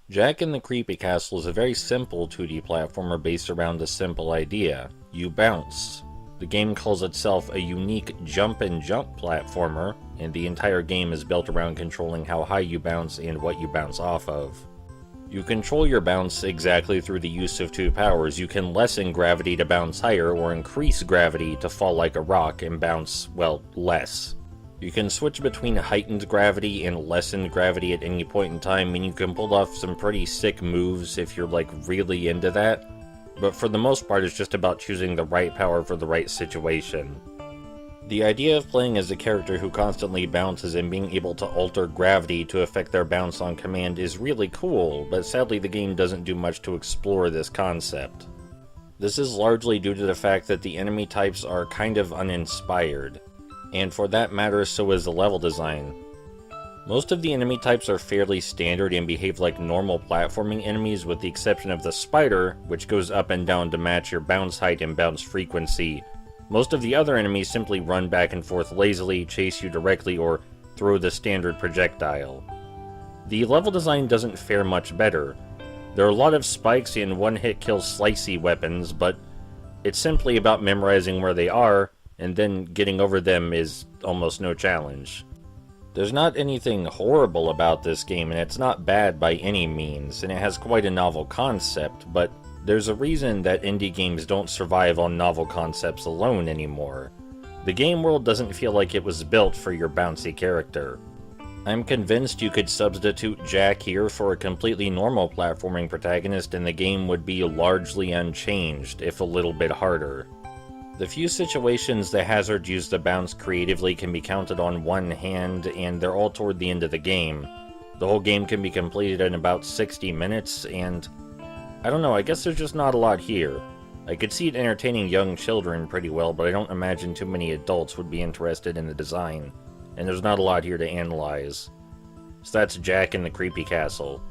Jak and the Creepy Castle is a very simple 2D platformer based around a simple idea. You bounce. The game calls itself a unique jump and jump platformer, and the entire game is built around controlling how high you bounce and what you bounce off of. You control your bounce exactly through the use of two powers. You can lessen gravity to bounce higher, or increase gravity to fall like a rock and bounce, well, less. You can switch between heightened gravity and lessened gravity at any point in time, and you can pull off some pretty sick moves if you're like really into that. But for the most part, it's just about choosing the right power for the right situation. The idea of playing as a character who constantly bounces and being able to alter gravity to affect their bounce on command is really cool, but sadly the game doesn't do much to explore this concept. This is largely due to the fact that the enemy types are kind of uninspired. And for that matter, so is the level design. Most of the enemy types are fairly standard and behave like normal platforming enemies, with the exception of the spider, which goes up and down to match your bounce height and bounce frequency. Most of the other enemies simply run back and forth lazily, chase you directly, or throw the standard projectile. The level design doesn't fare much better. There are a lot of spikes and one-hit kill slicey weapons, but it's simply about memorizing where they are, and then getting over them is almost no challenge. There's not anything horrible about this game, and it's not bad by any means, and it has quite a novel concept, but there's a reason that indie games don't survive on novel concepts alone anymore. The game world doesn't feel like it was built for your bouncy character. I'm convinced you could substitute Jak here for a completely normal platforming protagonist and the game would be largely unchanged, if a little bit harder. The few situations the Hazard used to bounce creatively can be counted on one hand, and they're all toward the end of the game. The whole game can be completed in about 60 minutes, and I don't know, I guess there's just not a lot here. I could see it entertaining young children pretty well, but I don't imagine too many adults would be interested in the design, and there's not a lot here to analyze. So that's Jak and the Creepy Castle.